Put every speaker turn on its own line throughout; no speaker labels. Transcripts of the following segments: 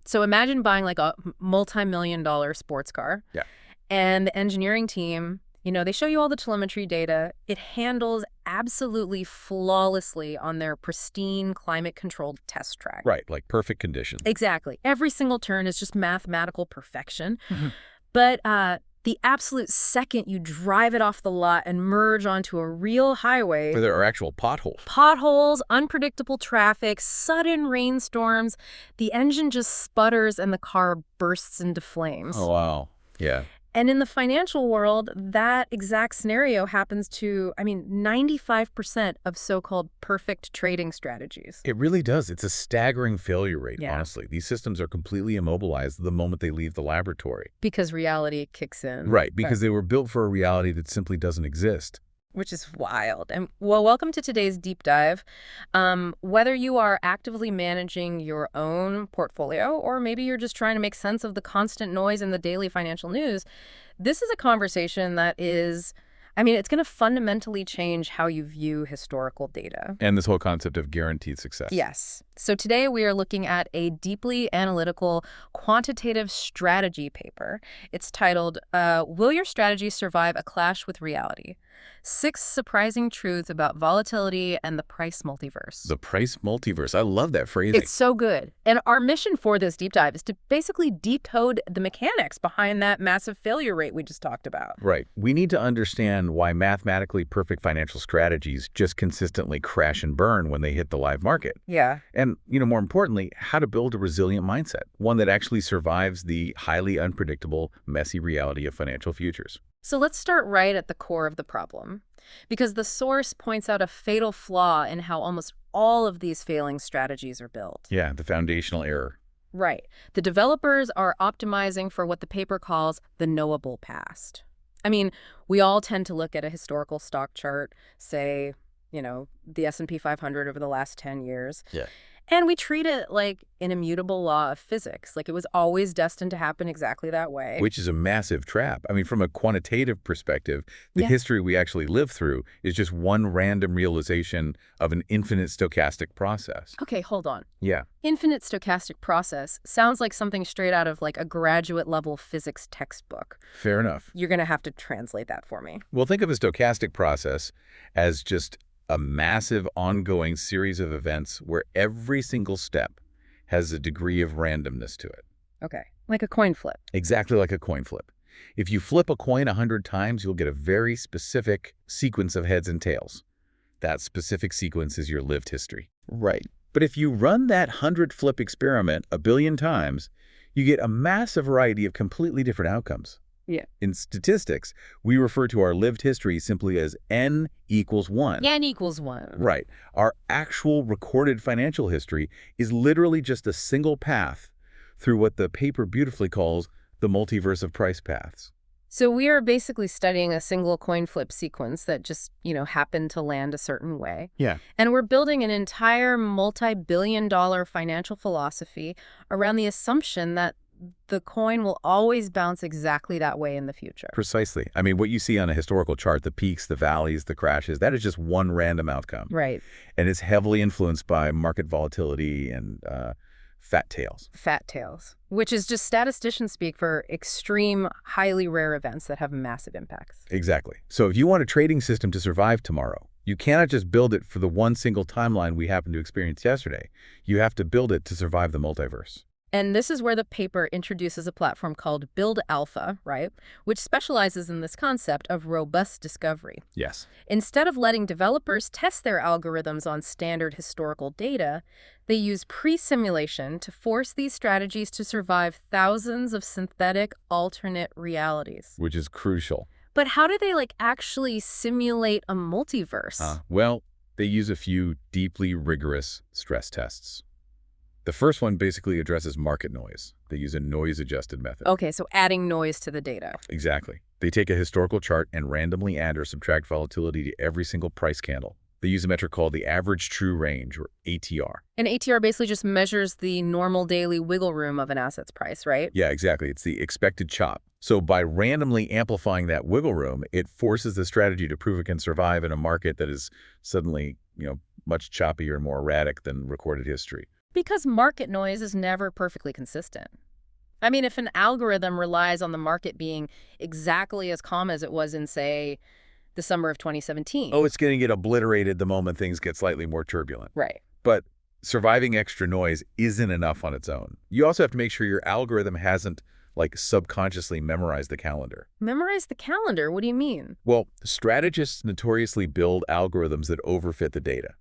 So imagine buying like a multi-million-dollar sports car.
Yeah.
And the engineering team, they show you all the telemetry data. It handles absolutely flawlessly on their pristine climate-controlled test track.
Right, like perfect conditions.
Exactly. Every single turn is just mathematical perfection. But the absolute second you drive it off the lot and merge onto a real highway,
Where there are actual potholes.
potholes, unpredictable traffic, sudden rainstorms, the engine just sputters and the car bursts into flames.
Oh, wow. Yeah.
And in the financial world, that exact scenario happens to, 95% of so-called perfect trading strategies.
It really does. It's a staggering failure rate,
Yeah.
honestly. These systems are completely immobilized the moment they leave the laboratory.
Because reality kicks in.
Right, because they were built for a reality that simply doesn't exist.
Which is wild. And well, welcome to today's deep dive. Whether you are actively managing your own portfolio or maybe you're just trying to make sense of the constant noise in the daily financial news, this is a conversation that is, it's going to fundamentally change how you view historical data.
And this whole concept of guaranteed success.
Yes. So today we are looking at a deeply analytical quantitative strategy paper. It's titled, Will Your Strategy Survive a Clash with Reality? 6 Surprising Truths About Volatility and the Price Multiverse.
The price multiverse. I love that phrasing.
It's so good. And our mission for this deep dive is to basically decode the mechanics behind that massive failure rate we just talked about.
Right. We need to understand why mathematically perfect financial strategies just consistently crash and burn when they hit the live market.
Yeah.
And, more importantly, how to build a resilient mindset, one that actually survives the highly unpredictable, messy reality of financial futures.
So let's start right at the core of the problem, because the source points out a fatal flaw in how almost all of these failing strategies are built.
Yeah, the foundational error.
Right. The developers are optimizing for what the paper calls the knowable past. We all tend to look at a historical stock chart, say, the S&P 500 over the last 10 years.
Yeah.
And we treat it like an immutable law of physics, like it was always destined to happen exactly that way.
Which is a massive trap. From a quantitative perspective, the history we actually live through is just one random realization of an infinite stochastic process.
Okay, hold on.
Yeah.
Infinite stochastic process sounds like something straight out of like a graduate level physics textbook.
Fair enough.
You're going to have to translate that for me.
Well, think of a stochastic process as just a massive ongoing series of events where every single step has a degree of randomness to it.
Okay, like a coin flip.
Exactly like a coin flip. If you flip a coin 100 times, you'll get a very specific sequence of heads and tails. That specific sequence is your lived history. Right. But if you run that 100 flip experiment a billion times, you get a massive variety of completely different outcomes.
Yeah.
In statistics, we refer to our lived history simply as n equals 1.
N equals 1.
Right. Our actual recorded financial history is literally just a single path through what the paper beautifully calls the multiverse of price paths.
So we are basically studying a single coin flip sequence that just, happened to land a certain way.
Yeah.
And we're building an entire multi-billion-dollar financial philosophy around the assumption that the coin will always bounce exactly that way in the future.
Precisely. What you see on a historical chart, the peaks, the valleys, the crashes, that is just one random outcome.
Right.
And it's heavily influenced by market volatility and fat tails.
Fat tails, which is just statistician speak for extreme, highly rare events that have massive impacts.
Exactly. So if you want a trading system to survive tomorrow, you cannot just build it for the one single timeline we happened to experience yesterday. You have to build it to survive the multiverse.
And this is where the paper introduces a platform called Build Alpha, right? Which specializes in this concept of robust discovery.
Yes.
Instead of letting developers test their algorithms on standard historical data, they use pre-simulation to force these strategies to survive thousands of synthetic alternate realities.
Which is crucial.
But how do they actually simulate a multiverse?
Well, they use a few deeply rigorous stress tests. The first one basically addresses market noise. They use a noise-adjusted method.
Okay, so adding noise to the data.
Exactly. They take a historical chart and randomly add or subtract volatility to every single price candle. They use a metric called the average true range, or ATR.
And ATR basically just measures the normal daily wiggle room of an asset's price, right?
Yeah, exactly. It's the expected chop. So by randomly amplifying that wiggle room, it forces the strategy to prove it can survive in a market that is suddenly, much choppier and more erratic than recorded history.
Because market noise is never perfectly consistent. I mean, if an algorithm relies on the market being exactly as calm as it was in, say, the summer of 2017.
Oh, it's going to get obliterated the moment things get slightly more turbulent.
Right.
But surviving extra noise isn't enough on its own. You also have to make sure your algorithm hasn't, like, subconsciously memorized the calendar.
Memorize the calendar? What do you mean?
Well, strategists notoriously build algorithms that overfit the data.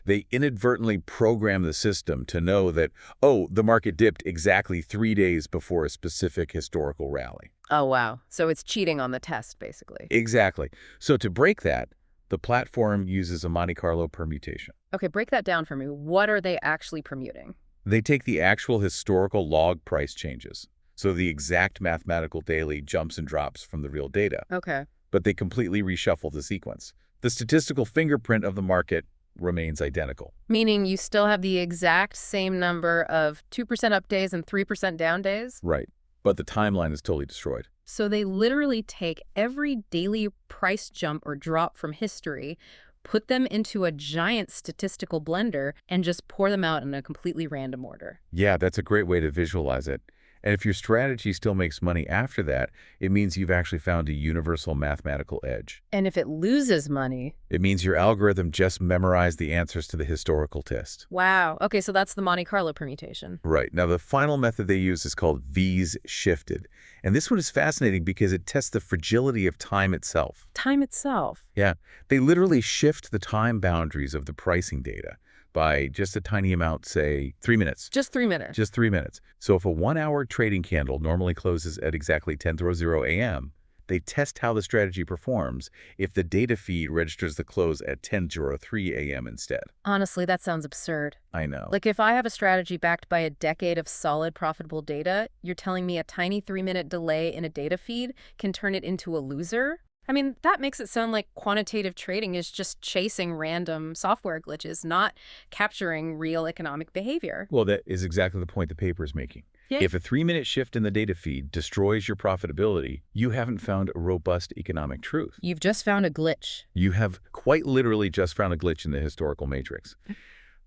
They inadvertently program the system to know that, oh, the market dipped exactly 3 days before a specific historical rally.
Oh, wow. So it's cheating on the test, basically.
Exactly. So to break that, the platform uses a Monte Carlo permutation.
Okay, break that down for me. What are they actually permuting?
They take the actual historical log price changes, so the exact mathematical daily jumps and drops from the real data,
Okay.
but they completely reshuffle the sequence. The statistical fingerprint of the market remains identical.
Meaning you still have the exact same number of 2% up days and 3% down days?
Right. But the timeline is totally destroyed.
So they literally take every daily price jump or drop from history, put them into a giant statistical blender, and just pour them out in a completely random order.
Yeah, that's a great way to visualize it. And if your strategy still makes money after that, it means you've actually found a universal mathematical edge.
And if it loses money...
It means your algorithm just memorized the answers to the historical test.
Wow. Okay, so that's the Monte Carlo permutation.
Right. Now, the final method they use is called V's shifted. And this one is fascinating because it tests the fragility of time itself.
Time itself.
Yeah. They literally shift the time boundaries of the pricing data by just a tiny amount, say 3 minutes.
Just 3 minutes.
Just 3 minutes. So if a 1-hour trading candle normally closes at exactly 10:00 a.m., they test how the strategy performs if the data feed registers the close at 10:03 a.m. instead.
Honestly, that sounds absurd.
I know.
Like, if I have a strategy backed by a decade of solid, profitable data, you're telling me a tiny 3-minute delay in a data feed can turn it into a loser? I mean, that makes it sound like quantitative trading is just chasing random software glitches, not capturing real economic behavior.
Well, that is exactly the point the paper is making.
Yeah.
If a 3-minute shift in the data feed destroys your profitability, you haven't found a robust economic truth.
You've just found a glitch.
You have quite literally just found a glitch in the historical matrix.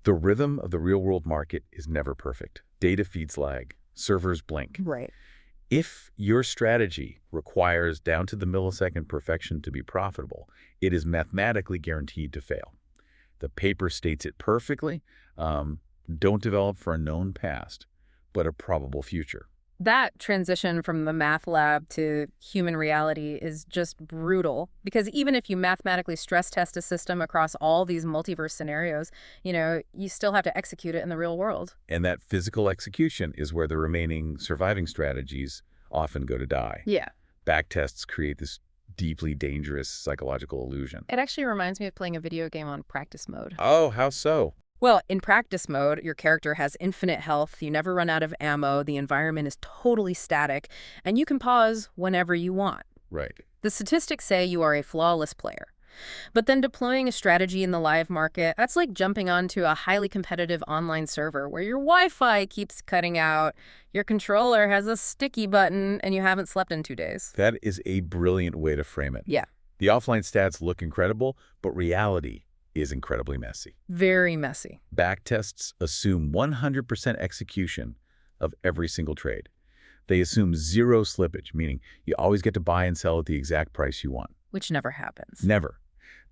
The rhythm of the real-world market is never perfect. Data feeds lag. Servers blink.
Right.
If your strategy requires down to the millisecond perfection to be profitable, it is mathematically guaranteed to fail. The paper states it perfectly. Don't develop for a known past, but a probable future.
That transition from the math lab to human reality is just brutal, because even if you mathematically stress test a system across all these multiverse scenarios, you still have to execute it in the real world.
And that physical execution is where the remaining surviving strategies often go to die.
Yeah.
Backtests create this deeply dangerous psychological illusion.
It actually reminds me of playing a video game on practice mode.
Oh, how so?
Well, in practice mode, your character has infinite health, you never run out of ammo, the environment is totally static, and you can pause whenever you want.
Right.
The statistics say you are a flawless player. But then deploying a strategy in the live market, that's like jumping onto a highly competitive online server where your Wi-Fi keeps cutting out, your controller has a sticky button, and you haven't slept in 2 days.
That is a brilliant way to frame it.
Yeah.
The offline stats look incredible, but reality is incredibly messy.
Very messy.
Backtests assume 100% execution of every single trade. They assume zero slippage, meaning you always get to buy and sell at the exact price you want.
Which never happens.
Never.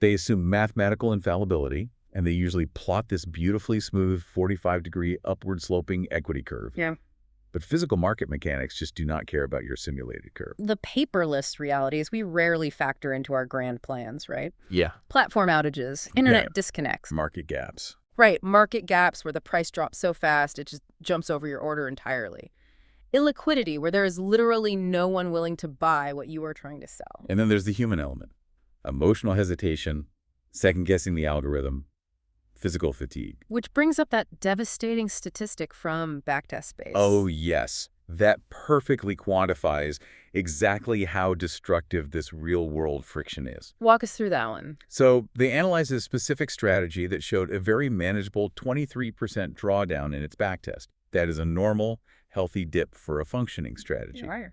They assume mathematical infallibility, and they usually plot this beautifully smooth 45-degree upward-sloping equity curve.
Yeah.
But physical market mechanics just do not care about your simulated curve.
The paperless realities we rarely factor into our grand plans, right?
Yeah.
Platform outages, internet disconnects.
Market gaps.
Right, market gaps where the price drops so fast it just jumps over your order entirely. Illiquidity, where there is literally no one willing to buy what you are trying to sell.
And then there's the human element. Emotional hesitation, second-guessing the algorithm, physical fatigue.
Which brings up that devastating statistic from backtest space.
Oh, yes. That perfectly quantifies exactly how destructive this real-world friction is.
Walk us through that one.
So they analyzed a specific strategy that showed a very manageable 23% drawdown in its backtest. That is a normal, healthy dip for a functioning strategy.
Right.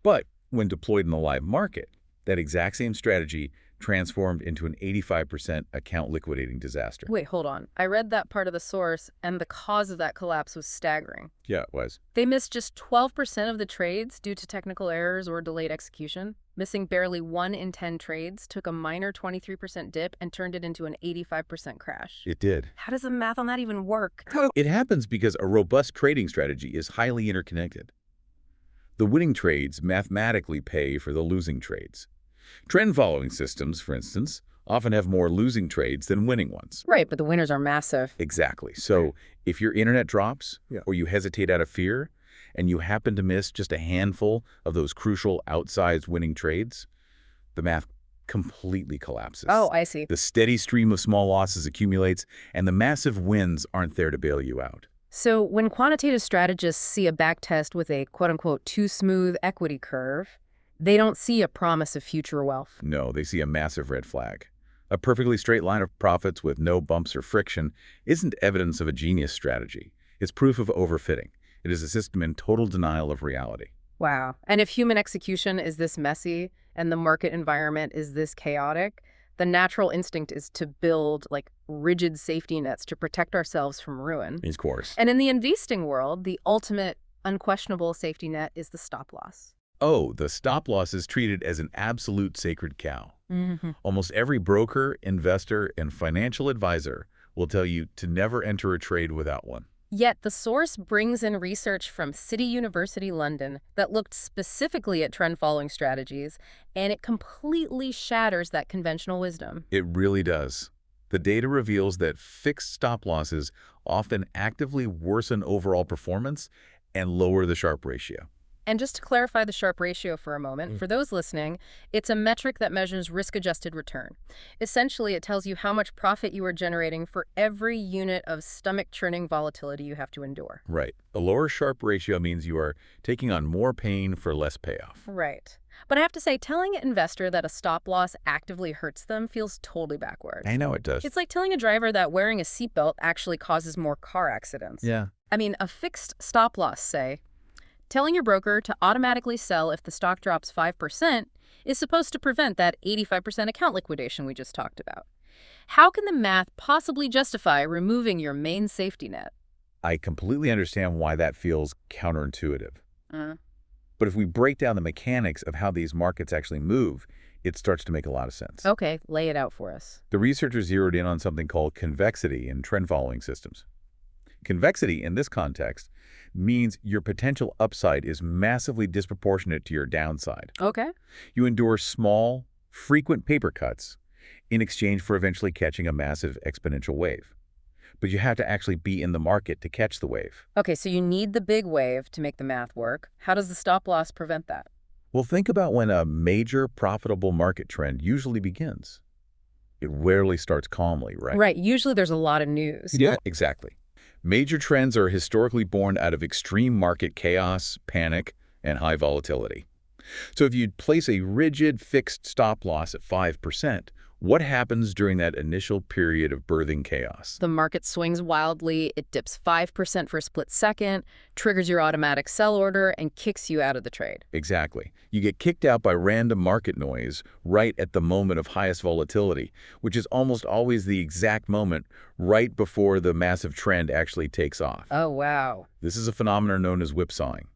But when deployed in the live market, that exact same strategy transformed into an 85% account liquidating disaster.
Wait, hold on. I read that part of the source, and the cause of that collapse was staggering.
Yeah, it was.
They missed just 12% of the trades due to technical errors or delayed execution. Missing barely 1 in 10 trades took a minor 23% dip and turned it into an 85% crash.
It did.
How does the math on that even work?
It happens because a robust trading strategy is highly interconnected. The winning trades mathematically pay for the losing trades. Trend-following systems, for instance, often have more losing trades than winning ones.
Right, but the winners are massive.
Exactly. So if your internet drops or you hesitate out of fear and you happen to miss just a handful of those crucial outsized winning trades, the math completely collapses.
Oh, I see.
The steady stream of small losses accumulates and the massive wins aren't there to bail you out.
So when quantitative strategists see a backtest with a quote-unquote too smooth equity curve, they don't see a promise of future wealth.
No, they see a massive red flag. A perfectly straight line of profits with no bumps or friction isn't evidence of a genius strategy. It's proof of overfitting. It is a system in total denial of reality.
Wow. And if human execution is this messy and the market environment is this chaotic, the natural instinct is to build rigid safety nets to protect ourselves from ruin.
Of course.
And in the investing world, the ultimate unquestionable safety net is the stop loss.
Oh, the stop loss is treated as an absolute sacred cow.
Mm-hmm.
Almost every broker, investor, and financial advisor will tell you to never enter a trade without one.
Yet the source brings in research from City University London that looked specifically at trend-following strategies, and it completely shatters that conventional wisdom.
It really does. The data reveals that fixed stop losses often actively worsen overall performance and lower the Sharpe ratio.
And just to clarify the Sharpe ratio for a moment, for those listening, it's a metric that measures risk-adjusted return. Essentially, it tells you how much profit you are generating for every unit of stomach-churning volatility you have to endure.
Right. A lower Sharpe ratio means you are taking on more pain for less payoff.
Right. But I have to say, telling an investor that a stop loss actively hurts them feels totally backwards.
I know it does.
It's like telling a driver that wearing a seatbelt actually causes more car accidents.
Yeah.
I mean, a fixed stop loss, say, telling your broker to automatically sell if the stock drops 5% is supposed to prevent that 85% account liquidation we just talked about. How can the math possibly justify removing your main safety net?
I completely understand why that feels counterintuitive. But if we break down the mechanics of how these markets actually move, it starts to make a lot of sense.
Okay, lay it out for us.
The researchers zeroed in on something called convexity in trend-following systems. Convexity, in this context, means your potential upside is massively disproportionate to your downside.
Okay.
You endure small, frequent paper cuts in exchange for eventually catching a massive exponential wave. But you have to actually be in the market to catch the wave.
Okay, so you need the big wave to make the math work. How does the stop loss prevent that?
Well, think about when a major profitable market trend usually begins. It rarely starts calmly, right?
Right, usually there's a lot of news.
Yeah, exactly. Major trends are historically born out of extreme market chaos, panic, and high volatility. So if you place a rigid fixed stop loss at 5%, what happens during that initial period of birthing chaos?
The market swings wildly, it dips 5% for a split second, triggers your automatic sell order, and kicks you out of the trade.
Exactly. You get kicked out by random market noise right at the moment of highest volatility, which is almost always the exact moment right before the massive trend actually takes off.
Oh, wow.
This is a phenomenon known as whipsawing.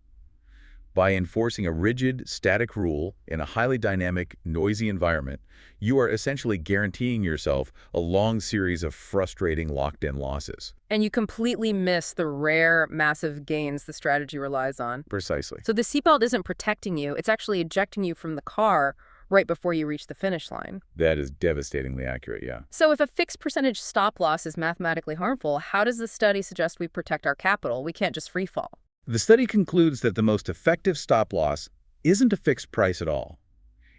By enforcing a rigid, static rule in a highly dynamic, noisy environment, you are essentially guaranteeing yourself a long series of frustrating locked-in losses.
And you completely miss the rare, massive gains the strategy relies on.
Precisely.
So the seatbelt isn't protecting you, it's actually ejecting you from the car right before you reach the finish line.
That is devastatingly accurate, yeah.
So if a fixed percentage stop loss is mathematically harmful, how does the study suggest we protect our capital? We can't just free fall.
The study concludes that the most effective stop loss isn't a fixed price at all.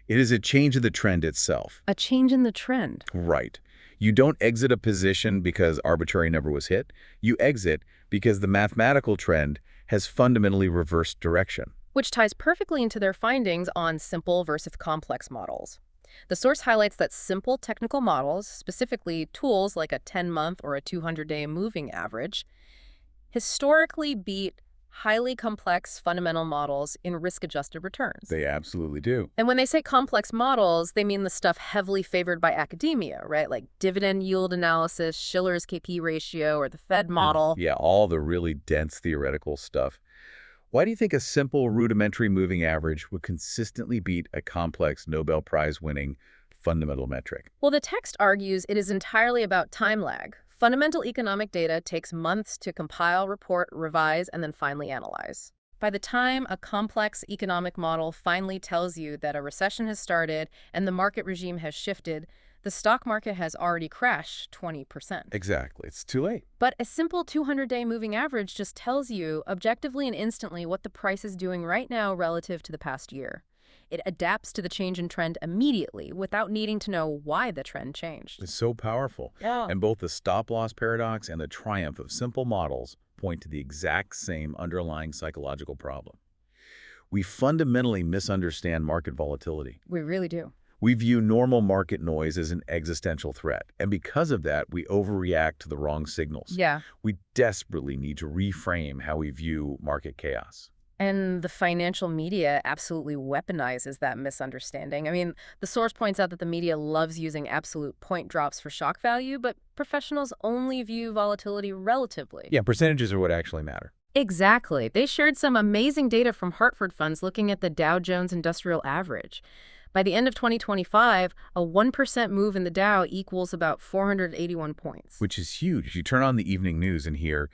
It is a change in the trend itself.
A change in the trend.
Right. You don't exit a position because arbitrary number was hit. You exit because the mathematical trend has fundamentally reversed direction.
Which ties perfectly into their findings on simple versus complex models. The source highlights that simple technical models, specifically tools like a 10-month or a 200-day moving average, historically beat highly complex fundamental models in risk-adjusted returns.
They absolutely do.
And when they say complex models, they mean the stuff heavily favored by academia, right? Like dividend yield analysis, Shiller's KP ratio, or the Fed model.
Yeah, all the really dense theoretical stuff. Why do you think a simple rudimentary moving average would consistently beat a complex Nobel Prize-winning fundamental metric?
Well, the text argues it is entirely about time lag. Fundamental economic data takes months to compile, report, revise, and then finally analyze. By the time a complex economic model finally tells you that a recession has started and the market regime has shifted, the stock market has already crashed 20%.
Exactly. It's too late.
But a simple 200-day moving average just tells you objectively and instantly what the price is doing right now relative to the past year. It adapts to the change in trend immediately without needing to know why the trend changed.
It's so powerful.
Yeah.
And both the stop-loss paradox and the triumph of simple models point to the exact same underlying psychological problem. We fundamentally misunderstand market volatility.
We really do.
We view normal market noise as an existential threat, and because of that, we overreact to the wrong signals.
Yeah.
We desperately need to reframe how we view market chaos.
And the financial media absolutely weaponizes that misunderstanding. I mean, the source points out that the media loves using absolute point drops for shock value, but professionals only view volatility relatively.
Yeah, percentages are what actually matter.
Exactly. They shared some amazing data from Hartford funds looking at the Dow Jones Industrial Average. By the end of 2025, a 1% move in the Dow equals about 481 points.
Which is huge. You turn on the evening news and hear,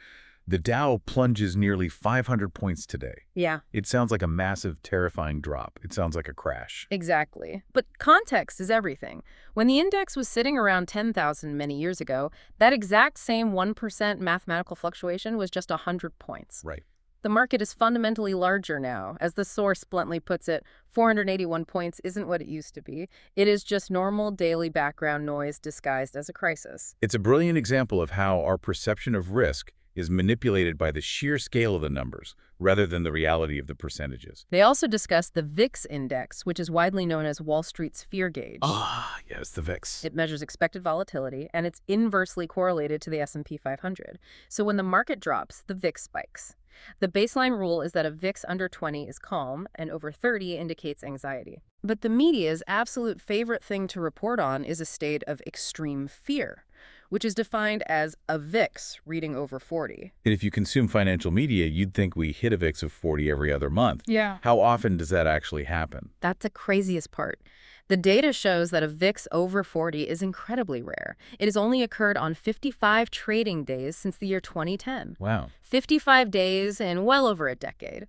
the Dow plunges nearly 500 points today.
Yeah.
It sounds like a massive, terrifying drop. It sounds like a crash.
Exactly. But context is everything. When the index was sitting around 10,000 many years ago, that exact same 1% mathematical fluctuation was just 100 points.
Right.
The market is fundamentally larger now. As the source bluntly puts it, 481 points isn't what it used to be. It is just normal daily background noise disguised as a crisis.
It's a brilliant example of how our perception of risk is manipulated by the sheer scale of the numbers rather than the reality of the percentages.
They also discuss the VIX index, which is widely known as Wall Street's fear gauge.
Ah, yes, the VIX.
It measures expected volatility, and it's inversely correlated to the S&P 500. So when the market drops, the VIX spikes. The baseline rule is that a VIX under 20 is calm, and over 30 indicates anxiety. But the media's absolute favorite thing to report on is a state of extreme fear, which is defined as a VIX reading over 40.
And if you consume financial media, you'd think we hit a VIX of 40 every other month.
Yeah.
How often does that actually happen?
That's the craziest part. The data shows that a VIX over 40 is incredibly rare. It has only occurred on 55 trading days since the year 2010.
Wow.
55 days in well over a decade.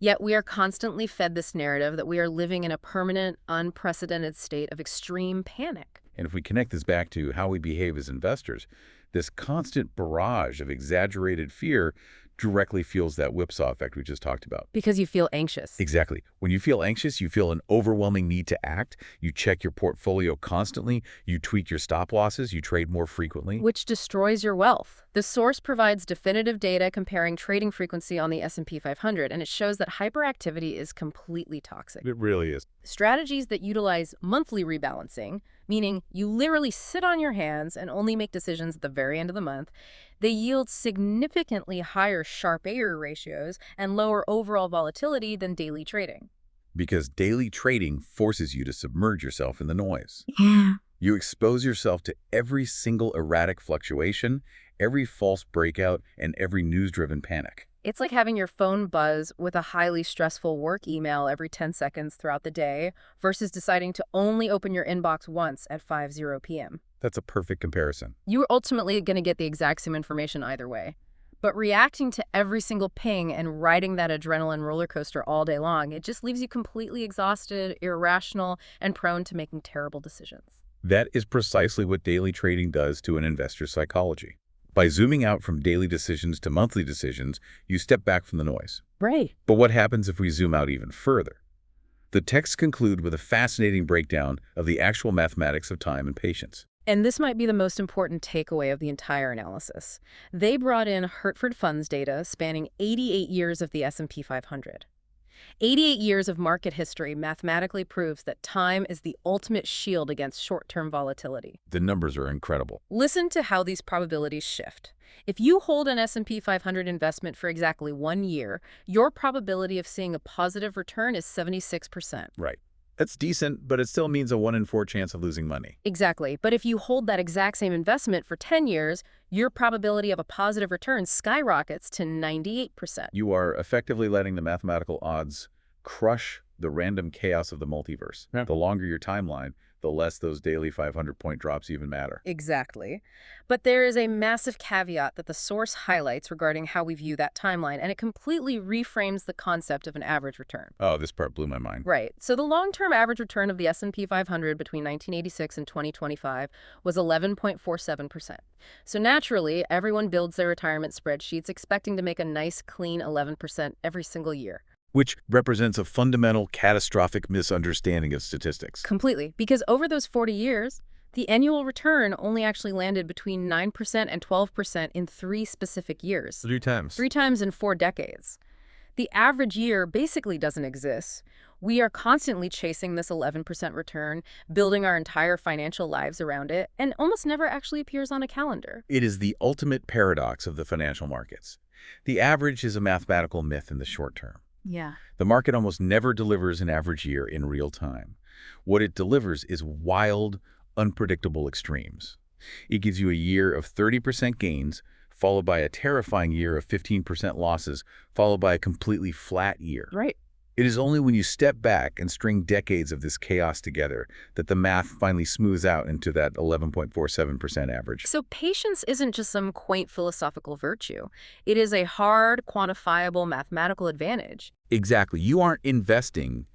Yet we are constantly fed this narrative that we are living in a permanent, unprecedented state of extreme panic.
And if we connect this back to how we behave as investors, this constant barrage of exaggerated fear directly fuels that whipsaw effect we just talked about.
Because you feel anxious.
Exactly. When you feel anxious, you feel an overwhelming need to act. You check your portfolio constantly. You tweak your stop losses. You trade more frequently.
Which destroys your wealth. The source provides definitive data comparing trading frequency on the S&P 500, and it shows that hyperactivity is completely toxic.
It really is.
Strategies that utilize monthly rebalancing, meaning you literally sit on your hands and only make decisions at the very end of the month, they yield significantly higher Sharpe error ratios and lower overall volatility than daily trading.
Because daily trading forces you to submerge yourself in the noise. You expose yourself to every single erratic fluctuation, every false breakout, and every news-driven panic.
It's like having your phone buzz with a highly stressful work email every 10 seconds throughout the day versus deciding to only open your inbox once at 5:00 p.m.
That's a perfect comparison.
You're ultimately going to get the exact same information either way. But reacting to every single ping and riding that adrenaline roller coaster all day long, it just leaves you completely exhausted, irrational, and prone to making terrible decisions.
That is precisely what daily trading does to an investor's psychology. By zooming out from daily decisions to monthly decisions, you step back from the noise.
Right.
But what happens if we zoom out even further? The texts conclude with a fascinating breakdown of the actual mathematics of time and patience.
And this might be the most important takeaway of the entire analysis. They brought in Hartford Funds data spanning 88 years of the S&P 500. 88 years of market history mathematically proves that time is the ultimate shield against short-term volatility.
The numbers are incredible.
Listen to how these probabilities shift. If you hold an S&P 500 investment for exactly 1 year, your probability of seeing a positive return is 76%.
Right. That's decent, but it still means a 1 in 4 chance of losing money.
Exactly. But if you hold that exact same investment for 10 years, your probability of a positive return skyrockets to 98%.
You are effectively letting the mathematical odds crush the random chaos of the multiverse.
Yeah.
The longer your timeline, the less those daily 500-point drops even matter.
Exactly. But there is a massive caveat that the source highlights regarding how we view that timeline, and it completely reframes the concept of an average return.
Oh, this part blew my mind.
Right. So the long-term average return of the S&P 500 between 1986 and 2025 was 11.47%. So naturally, everyone builds their retirement spreadsheets expecting to make a nice, clean 11% every single year.
Which represents a fundamental, catastrophic misunderstanding of statistics.
Completely. Because over those 40 years, the annual return only actually landed between 9% and 12% in 3 specific years.
3 times.
3 times in 4 decades. The average year basically doesn't exist. We are constantly chasing this 11% return, building our entire financial lives around it, and almost never actually appears on a calendar.
It is the ultimate paradox of the financial markets. The average is a mathematical myth in the short term.
Yeah.
The market almost never delivers an average year in real time. What it delivers is wild, unpredictable extremes. It gives you a year of 30% gains, followed by a terrifying year of 15% losses, followed by a completely flat year.
Right.
It is only when you step back and string decades of this chaos together that the math finally smooths out into that 11.47% average.
So patience isn't just some quaint philosophical virtue. It is a hard, quantifiable mathematical advantage.
Exactly. You aren't investing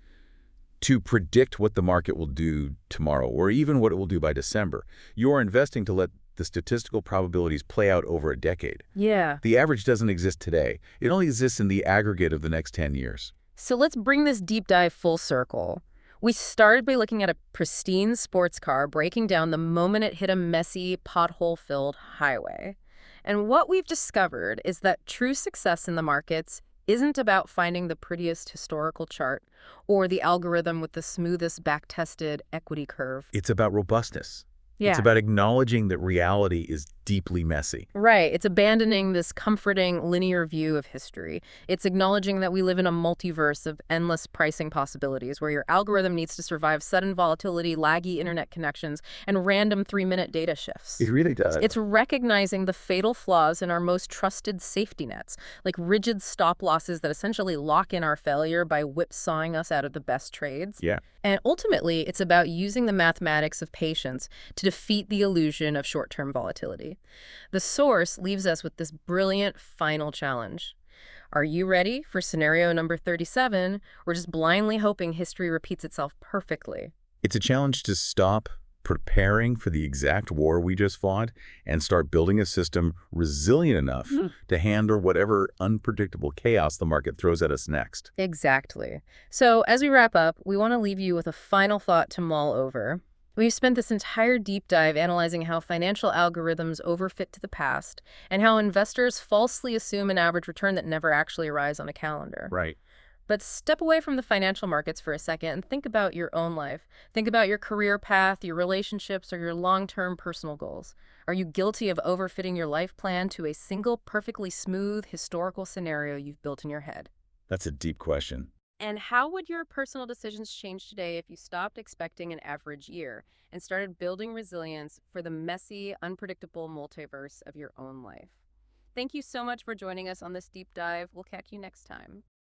to predict what the market will do tomorrow or even what it will do by December. You're investing to let the statistical probabilities play out over a decade.
Yeah.
The average doesn't exist today. It only exists in the aggregate of the next 10 years.
So let's bring this deep dive full circle. We started by looking at a pristine sports car breaking down the moment it hit a messy, pothole-filled highway. And what we've discovered is that true success in the markets isn't about finding the prettiest historical chart or the algorithm with the smoothest back-tested equity curve.
It's about robustness.
Yeah.
It's about acknowledging that reality is deeply messy.
Right. It's abandoning this comforting linear view of history. It's acknowledging that we live in a multiverse of endless pricing possibilities where your algorithm needs to survive sudden volatility, laggy internet connections, and random 3-minute data shifts.
It really does.
It's recognizing the fatal flaws in our most trusted safety nets, like rigid stop losses that essentially lock in our failure by whipsawing us out of the best trades.
Yeah.
And ultimately, it's about using the mathematics of patience to defeat the illusion of short-term volatility. The source leaves us with this brilliant final challenge. Are you ready for scenario number 37? We're just blindly hoping history repeats itself perfectly.
It's a challenge to stop preparing for the exact war we just fought and start building a system resilient enough to handle whatever unpredictable chaos the market throws at us next.
Exactly. So as we wrap up, we want to leave you with a final thought to mull over. We've spent this entire deep dive analyzing how financial algorithms overfit to the past and how investors falsely assume an average return that never actually arrives on a calendar.
Right.
But step away from the financial markets for a second and think about your own life. Think about your career path, your relationships, or your long-term personal goals. Are you guilty of overfitting your life plan to a single, perfectly smooth, historical scenario you've built in your head?
That's a deep question.
And how would your personal decisions change today if you stopped expecting an average year and started building resilience for the messy, unpredictable multiverse of your own life? Thank you so much for joining us on this deep dive. We'll catch you next time.